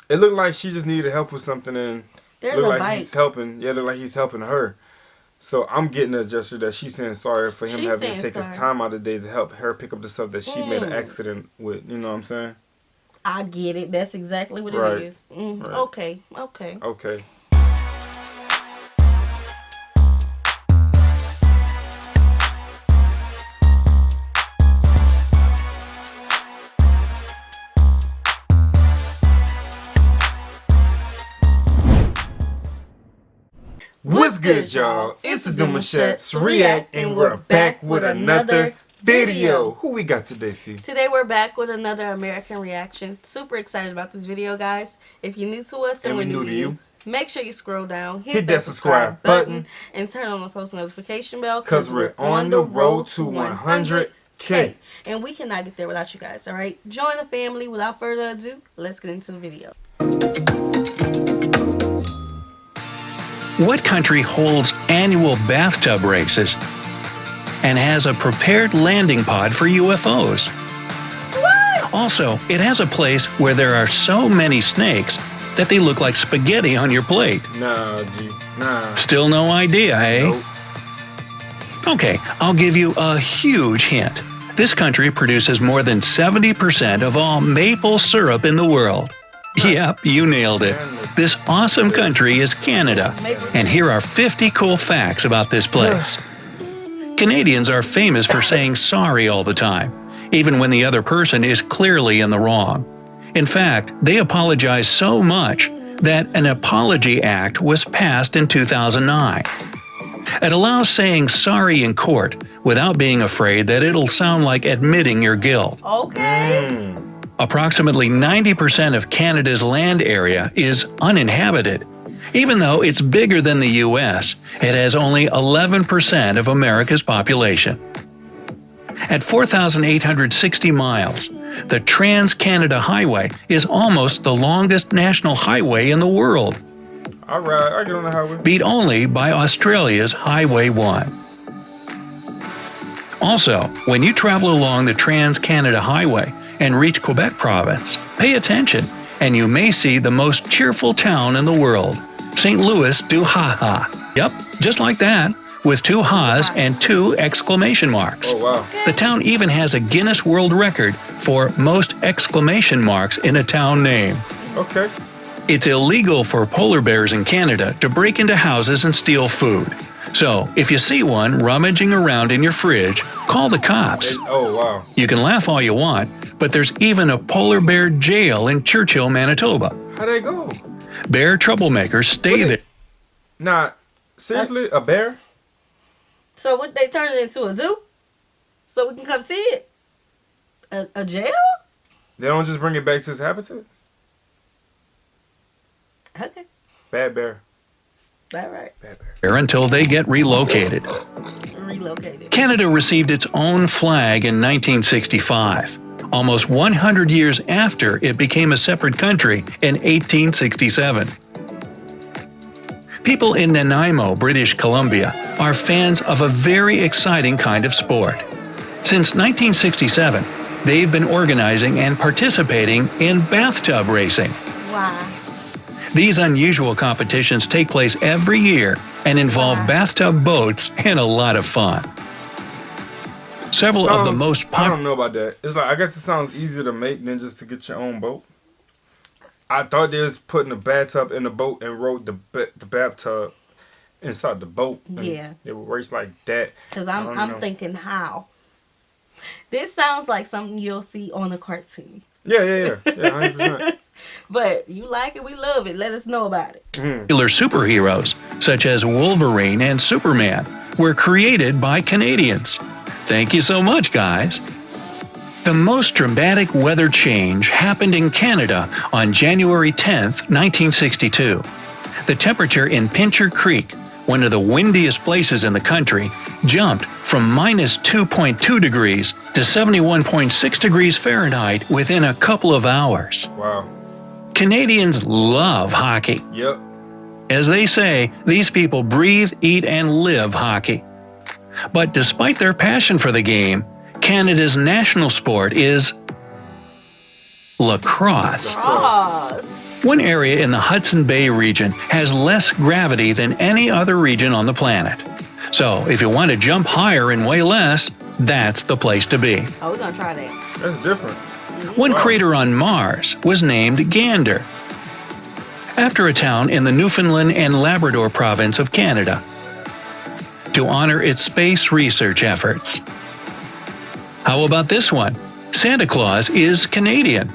It looked like she just needed help with something, and there's looked a like bike. he's helping. Yeah, look like he's helping her. So I'm getting a gesture that she's saying sorry for him having to take his time out of the day to help her pick up the stuff that she made an accident with. You know what I'm saying? I get it. That's exactly what it is. Right. Okay. Okay. What's good, y'all? It's the Demouchet REACT, and we're back with another video. Who we got today, C? Today we're back with another American reaction. Super excited about this video, guys. If you're new to us and we're new to you, make sure you scroll down, hit that subscribe button, and turn on the post notification bell because we're on the road to 100K. And we cannot get there without you guys, alright? Join the family. Without further ado, let's get into the video. What country holds annual bathtub races and has a prepared landing pod for UFOs? What? Also, it has a place where there are so many snakes that they look like spaghetti on your plate. Nah, G. Nah. Still no idea, eh? Nope. Okay, I'll give you a huge hint. This country produces more than 70% of all maple syrup in the world. Yep, you nailed it. This awesome country is Canada, and here are 50 cool facts about this place. Canadians are famous for saying sorry all the time, even when the other person is clearly in the wrong. In fact, they apologize so much that an Apology Act was passed in 2009. It allows saying sorry in court without being afraid that it'll sound like admitting your guilt. Okay. Approximately 90% of Canada's land area is uninhabited. Even though it's bigger than the US, it has only 11% of America's population. At 4,860 miles, the Trans-Canada Highway is almost the longest national highway in the world. Alright, I get on the highway. Beat only by Australia's Highway 1. Also, when you travel along the Trans-Canada Highway and reach Quebec province, pay attention, and you may see the most cheerful town in the world, St. Louis du Ha-Ha. Yep, just like that, with 2 ha's and 2 exclamation marks. Oh, wow. The town even has a Guinness World Record for most exclamation marks in a town name. Okay. It's illegal for polar bears in Canada to break into houses and steal food. So, if you see one rummaging around in your fridge, call the cops. Oh, wow. You can laugh all you want, but there's even a polar bear jail in Churchill, Manitoba. How'd they go? Bear troublemakers stay there. Nah, seriously? A bear? So what, they turn it into a zoo? So we can come see it? A jail? They don't just bring it back to its habitat? Okay. Bad bear. All right. Bad bear. Until they get relocated. Canada received its own flag in 1965, almost 100 years after it became a separate country in 1867. People in Nanaimo, British Columbia, are fans of a very exciting kind of sport. Since 1967, they've been organizing and participating in bathtub racing. Wow. These unusual competitions take place every year and involve bathtub boats and a lot of fun. Several of the most I don't know about that. It's like, I guess it sounds easier to make than just to get your own boat. I thought they was putting the bathtub in the boat and rode the bathtub inside the boat. Yeah. They would race like that. Because I'm thinking how. This sounds like something you'll see on a cartoon. Yeah, 100%. But you like it, we love it. Let us know about it. Popular superheroes, such as Wolverine and Superman, were created by Canadians. Thank you so much, guys. The most dramatic weather change happened in Canada on January 10th, 1962. The temperature in Pincher Creek, one of the windiest places in the country, jumped from -2.2 degrees to 71.6 degrees Fahrenheit within a couple of hours. Wow. Canadians love hockey. Yep. As they say, these people breathe, eat, and live hockey. But despite their passion for the game, Canada's national sport is lacrosse. One area in the Hudson Bay region has less gravity than any other region on the planet. So, if you want to jump higher and weigh less, that's the place to be. Oh, we're gonna try that. That's different. One crater on Mars was named Gander, after a town in the Newfoundland and Labrador province of Canada, to honor its space research efforts. How about this one? Santa Claus is Canadian.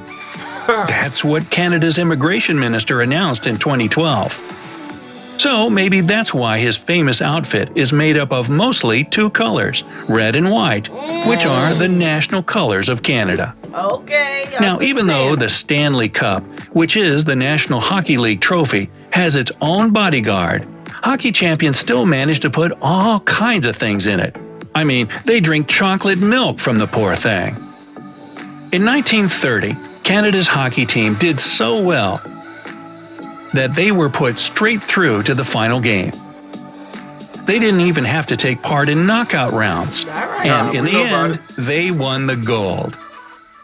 That's what Canada's immigration minister announced in 2012. So maybe that's why his famous outfit is made up of mostly two colors, red and white, which are the national colors of Canada. Okay. Now, even though the Stanley Cup, which is the National Hockey League trophy, has its own bodyguard, hockey champions still manage to put all kinds of things in it. I mean, they drink chocolate milk from the poor thing. In 1930, Canada's hockey team did so well that they were put straight through to the final game. They didn't even have to take part in knockout rounds. And in the end, they won the gold.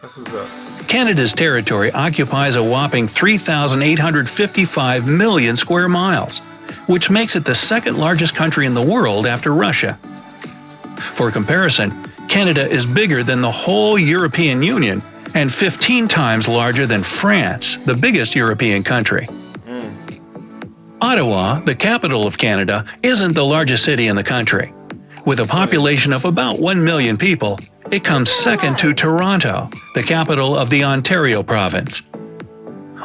That's what's up. Canada's territory occupies a whopping 3,855 million square miles, which makes it the second largest country in the world after Russia. For comparison, Canada is bigger than the whole European Union and 15 times larger than France, the biggest European country. Ottawa, the capital of Canada, isn't the largest city in the country. With a population of about 1 million people, it comes second to Toronto, the capital of the Ontario province.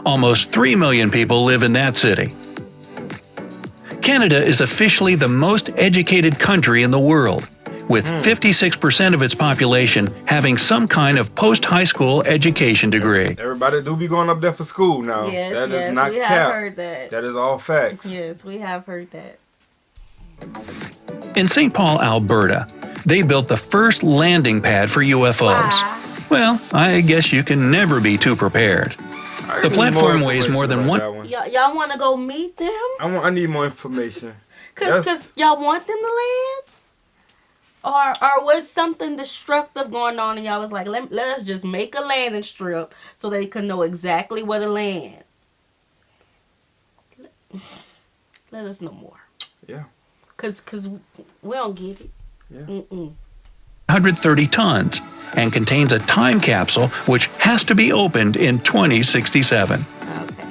Almost 3 million people live in that city. Canada is officially the most educated country in the world, with 56% of its population having some kind of post-high school education degree. Everybody do be going up there for school now. Yes, that is not we cap. have heard that. That is all facts. Yes, we have heard that. In St. Paul, Alberta, they built the first landing pad for UFOs. Wow. Well, I guess you can never be too prepared. The platform weighs more than one. Y'all want to go meet them? I need more information. Cause y'all want them to land? Or was something destructive going on and y'all was like, let us just make a landing strip so they could know exactly where to land? Let us know more. Yeah. Cause we don't get it. Yeah. 130 tons and contains a time capsule which has to be opened in 2067. Okay.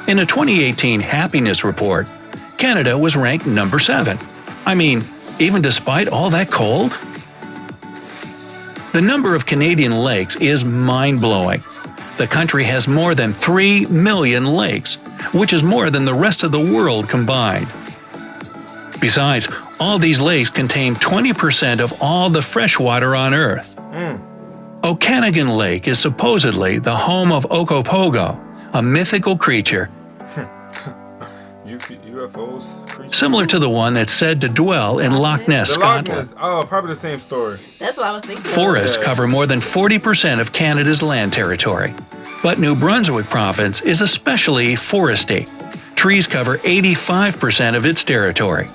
In a 2018 happiness report, Canada was ranked number 7. I mean, even despite all that cold? The number of Canadian lakes is mind-blowing. The country has more than 3 million lakes, which is more than the rest of the world combined. Besides, all these lakes contain 20% of all the fresh water on Earth. Okanagan Lake is supposedly the home of Okopogo, a mythical creature UFOs, creatures. similar to the one that's said to dwell in Loch Ness, Scotland. Probably the same story. That's what I was thinking. Forests cover more than 40% of Canada's land territory, but New Brunswick province is especially foresty. Trees cover 85% of its territory.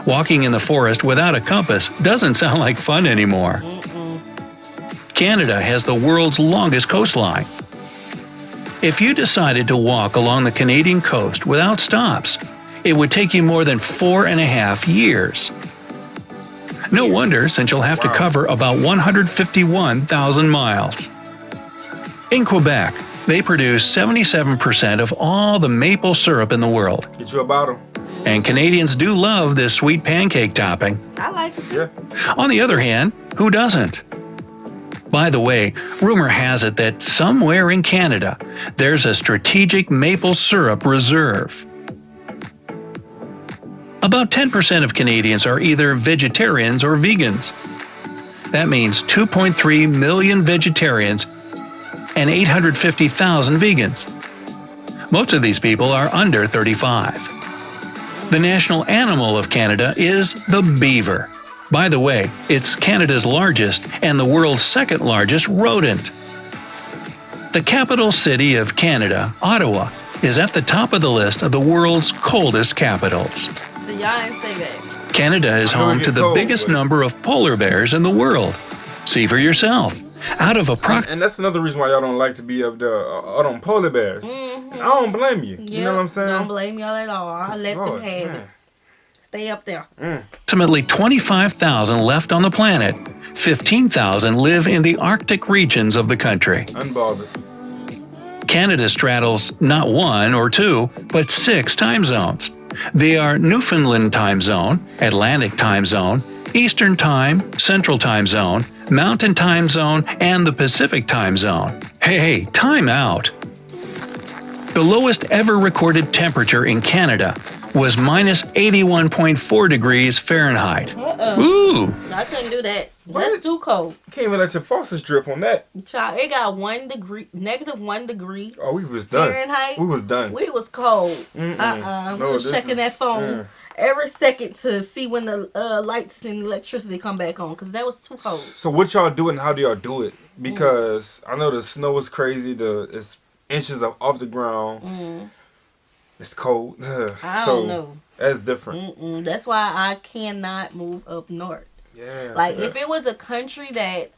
Walking in the forest without a compass doesn't sound like fun anymore. Canada has the world's longest coastline. If you decided to walk along the Canadian coast without stops, it would take you more than 4.5 years. No wonder, since you'll have to cover about 151,000 miles. In Quebec, they produce 77% of all the maple syrup in the world. Get you a bottle. And Canadians do love this sweet pancake topping. I like it too. Yeah. On the other hand, who doesn't? By the way, rumor has it that somewhere in Canada, there's a strategic maple syrup reserve. About 10% of Canadians are either vegetarians or vegans. That means 2.3 million vegetarians and 850,000 vegans. Most of these people are under 35. The national animal of Canada is the beaver. By the way, it's Canada's largest and the world's second largest rodent. The capital city of Canada, Ottawa, is at the top of the list of the world's coldest capitals. So y'all didn't say that. Canada is home to the biggest number of polar bears in the world. See for yourself. Out of And that's another reason why y'all don't like to be up there. All them polar bears. I don't blame you. You know what I'm saying? Don't blame y'all at all. I'll let them have it. Stay up there. Approximately 25,000 left on the planet. 15,000 live in the Arctic regions of the country. Unbothered. Canada straddles not 1 or 2, but 6 time zones. They are Newfoundland Time Zone, Atlantic Time Zone, Eastern Time, Central Time Zone, Mountain Time Zone, and the Pacific Time Zone. Hey, time out! The lowest ever recorded temperature in Canada was minus 81.4 degrees Fahrenheit. Ooh! I couldn't do that. That's too cold. You can't even let your faucets drip on that. Child, it got negative 1 degree. Oh, we was done. Fahrenheit. We was done. We was cold. We was checking that phone every second to see when the lights and electricity come back on, because that was too cold. So what y'all do and how do y'all do it? Because I know the snow is crazy. It's inches off the ground. It's cold. I don't know. That's different. That's why I cannot move up north. Yeah. Like, if it was a country that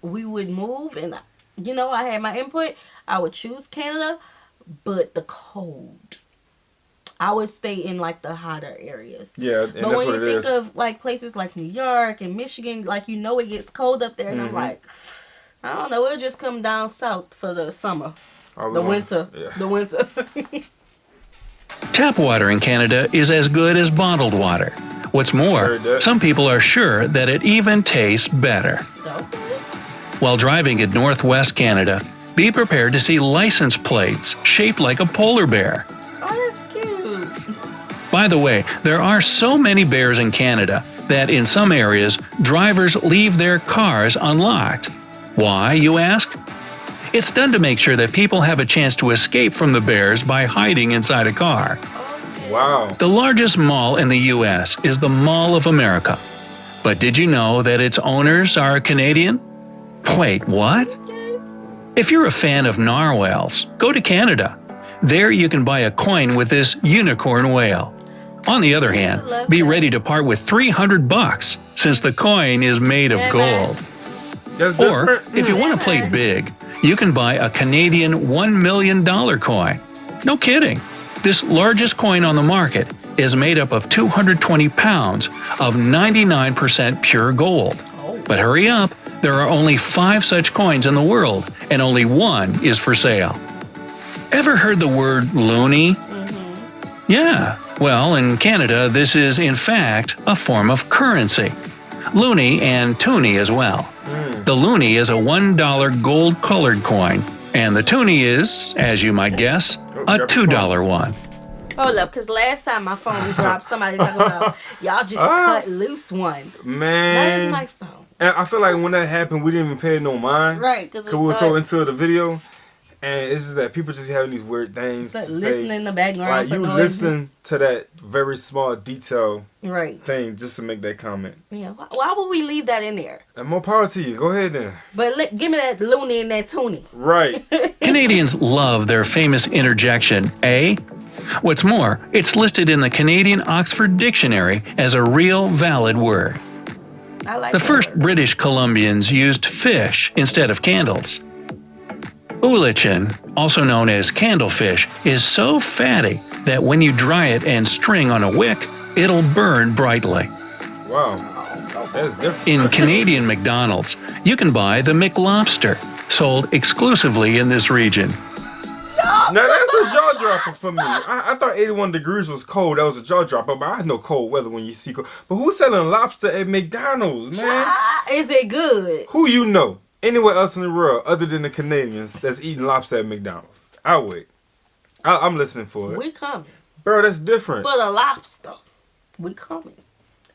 we would move and, I had my input, I would choose Canada. But the cold, I would stay in, like, the hotter areas. Yeah, and but that's when what you think of, like, places like New York and Michigan, like, it gets cold up there. And I'm like, I don't know. We'll just come down south for the summer. The winter. Yeah. The winter. Tap water in Canada is as good as bottled water. What's more, some people are sure that it even tastes better. Okay. While driving in Northwest Canada, be prepared to see license plates shaped like a polar bear. Oh, that's cute. By the way, there are so many bears in Canada that in some areas, drivers leave their cars unlocked. Why, you ask? It's done to make sure that people have a chance to escape from the bears by hiding inside a car. Wow. The largest mall in the U.S. is the Mall of America. But did you know that its owners are Canadian? Wait, what? If you're a fan of narwhals, go to Canada. There you can buy a coin with this unicorn whale. On the other hand, be ready to part with $300 since the coin is made of gold. Or, if you want to play big, you can buy a Canadian $1 million coin. No kidding. This largest coin on the market is made up of 220 pounds of 99% pure gold. But hurry up, there are only 5 such coins in the world, and only 1 is for sale. Ever heard the word loonie? Yeah, well, in Canada, this is in fact a form of currency. Loonie and toonie as well. The loonie is a $1 gold-colored coin, and the toonie is, as you might guess, a $2 one. Hold up, because last time my phone dropped, somebody talking about, y'all just cut loose one. Man. That is my phone. And I feel like when that happened, we didn't even pay no mind. Right. Because we were so into the video. And it's just that people just having these weird things to listen say. In the background. Like, you noises. listen to that very small detail right. thing just to make that comment. Yeah. Why would we leave that in there? And more power to you. Go ahead then. But give me that loonie and that toonie. Right. Canadians love their famous interjection, eh? What's more, it's listed in the Canadian Oxford Dictionary as a real valid word. I like the first word. British Columbians used fish instead of candles. Ulichin, also known as candlefish, is so fatty that when you dry it and string on a wick, it'll burn brightly. Wow, that's different. In Canadian McDonald's, you can buy the McLobster, sold exclusively in this region. Now that's a jaw dropper for me. I thought 81 degrees was cold. That was a jaw dropper, but I know cold weather when you see cold. But who's selling lobster at McDonald's, man? Is it good? Who you know? Anywhere else in the world other than the Canadians that's eating lobster at McDonald's? I'll wait. I'm listening for it. We coming. Bro, that's different. For the lobster. We coming.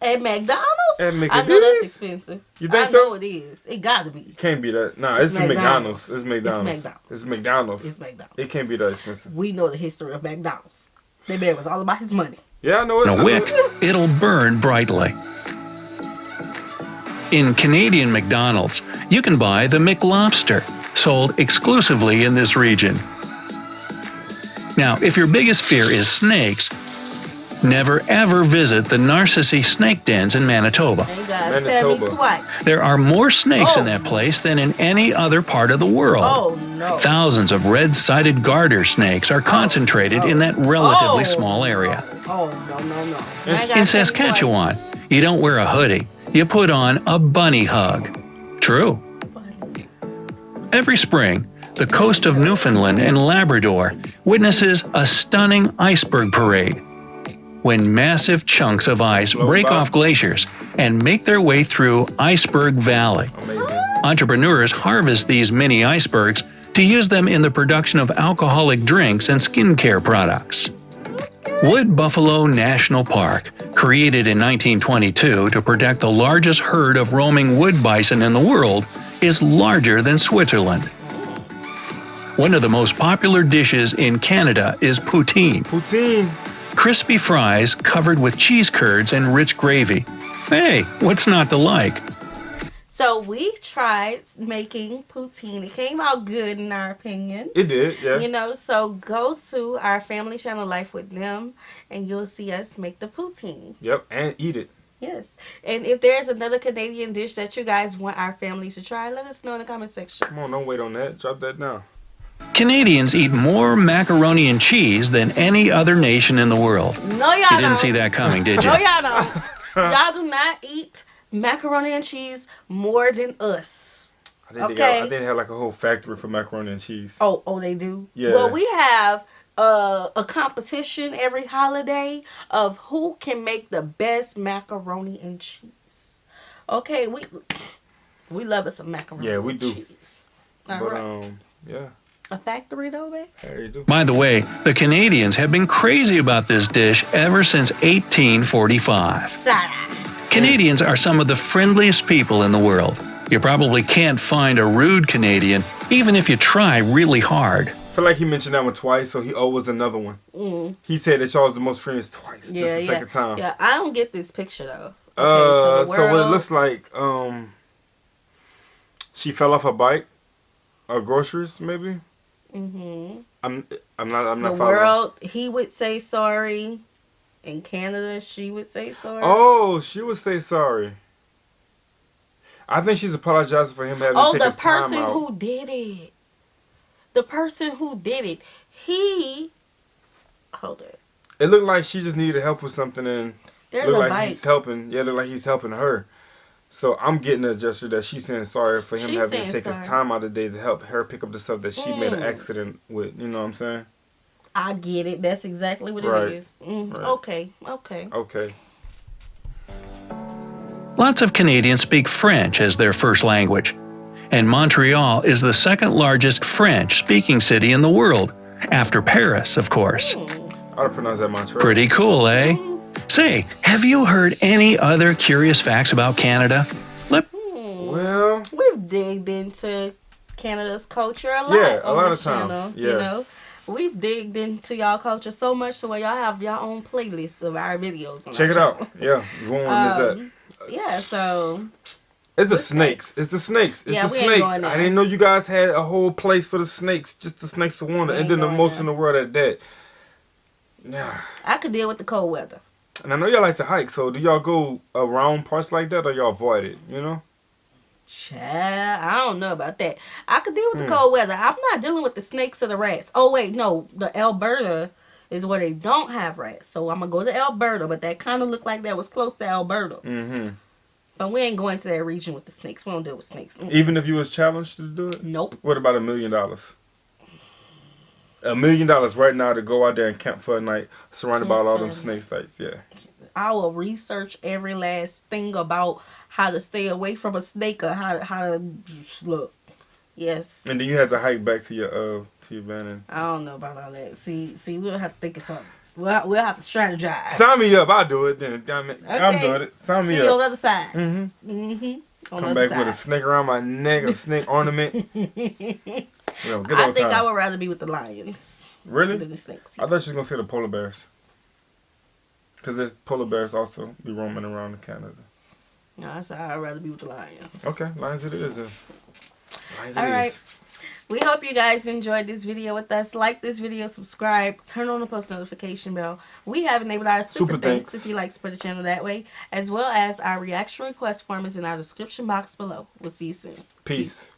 At McDonald's? At McDonald's? I know that's expensive. You think so? I know it is. It gotta be. Can't be that. Nah, it's McDonald's. It's McDonald's. It's McDonald's. It's McDonald's. It's McDonald's. It can't be that expensive. We know the history of McDonald's. That man was all about his money. Yeah, I know it. In a wick, it'll burn brightly. In Canadian McDonald's, you can buy the McLobster, sold exclusively in this region. Now, if your biggest fear is snakes, Never ever visit the Narcissi snake dens in Manitoba. You gotta tell me twice. There are more snakes in that place than in any other part of the world. Oh, no. Thousands of red-sided garter snakes are concentrated in that relatively small area. Oh, no. In Saskatchewan, you don't wear a hoodie. You put on a bunny hug. True. Every spring, the coast of Newfoundland and Labrador witnesses a stunning iceberg parade, when massive chunks of ice break off glaciers and make their way through Iceberg Valley. Amazing. Entrepreneurs harvest these mini icebergs to use them in the production of alcoholic drinks and skincare products. Wood Buffalo National Park, created in 1922 to protect the largest herd of roaming wood bison in the world, is larger than Switzerland. One of the most popular dishes in Canada is poutine. Poutine. Crispy fries covered with cheese curds and rich gravy. Hey, what's not to like? So we tried making poutine. It came out good in our opinion. It did, yeah. You know, so go to our family channel, Life with Them, and you'll see us make the poutine. Yep, and eat it. Yes. And if there's another Canadian dish that you guys want our family to try, let us know in the comment section. Come on, don't wait on that. Drop that down. Canadians eat more macaroni and cheese than any other nation in the world. No, y'all You didn't don't. see that coming, did you? No, y'all don't. Y'all do not eat macaroni and cheese more than us. I think they have like a whole factory for macaroni and cheese. Oh, they do? Yeah. Well, we have a competition every holiday of who can make the best macaroni and cheese. Okay, we love us some macaroni. Yeah, we do. Cheese. Yeah. A factory though, babe? Yeah, you do. By the way, the Canadians have been crazy about this dish ever since 1845. Sada. Canadians are some of the friendliest people in the world. You probably can't find a rude Canadian, even if you try really hard. I feel like he mentioned that one twice, so he owes another one. He said that y'all was the most friends twice. Yeah, This is the second time. Yeah, I don't get this picture though. So what it looks like, she fell off a bike, or groceries maybe. I'm not The following. world, he would say sorry. In Canada, she would say sorry. Oh, she would say sorry. I think she's apologizing for him having to take his time out. The person who did it. The person who did it. He. Hold it. It looked like she just needed help with something, and There's looked a like bike. he's helping. Yeah, look like he's helping her. So I'm getting a gesture that she's saying sorry for him having to take his time out of the day to help her pick up the stuff that she made an accident with. You know what I'm saying? I get it. That's exactly what Right. it is. Right. Okay. Lots of Canadians speak French as their first language. And Montreal is the second largest French-speaking city in the world, after Paris, of course. I would pronounce that Montreal. Pretty cool, eh? Say, have you heard any other curious facts about Canada? Well, We've digged into Canada's culture a lot. Yeah, a on lot this of times, channel, yeah. You know, we've digged into y'all culture so much to where y'all have your own playlists of our videos. On check it our out. Yeah, you won't miss that. Yeah, so It's the snakes. It's the snakes. It's Yeah, the we ain't snakes. going there. I didn't know you guys had a whole place for the snakes. Just the snakes to wander. We And ain't then the going most there. in the world at that. Yeah. I could deal with the cold weather. And I know y'all like to hike, so do y'all go around parts like that or y'all avoid it, you know? Child, I don't know about that. I could deal with the cold weather. I'm not dealing with the snakes or the rats. Oh wait, no, the Alberta is where they don't have rats. So I'm gonna go to Alberta, but that kind of looked like that was close to Alberta. Mm-hmm. But we ain't going to that region with the snakes. We don't deal with snakes. Even if you was challenged to do it? Nope. What about $1 million? $1 million right now to go out there and camp for a night, surrounded by all them snake sites. Yeah. I will research every last thing about how to stay away from a snake or how to look. Yes. And then you had to hike back to your van. And I don't know about all that. See, we'll have to think of something. We'll have to strategize. sign me up. I'll do it then. Damn it. I'm Okay. doing it. Sign me See you on up. the other side. Mm-hmm. On Come the back other with a side. snake around my neck, a snake ornament. Well, good I old think time. I would rather be with the lions Really? than the snakes. I thought you was going to say the polar bears. Because there's polar bears also be roaming around in Canada. No, I said I'd rather be with the lions. Okay, lions it is then. Lions All it right. is. We hope you guys enjoyed this video with us. Like this video, subscribe, turn on the post notification bell. We have enabled our super thanks if you like to support the channel that way, as well as our reaction request form is in our description box below. We'll see you soon. Peace.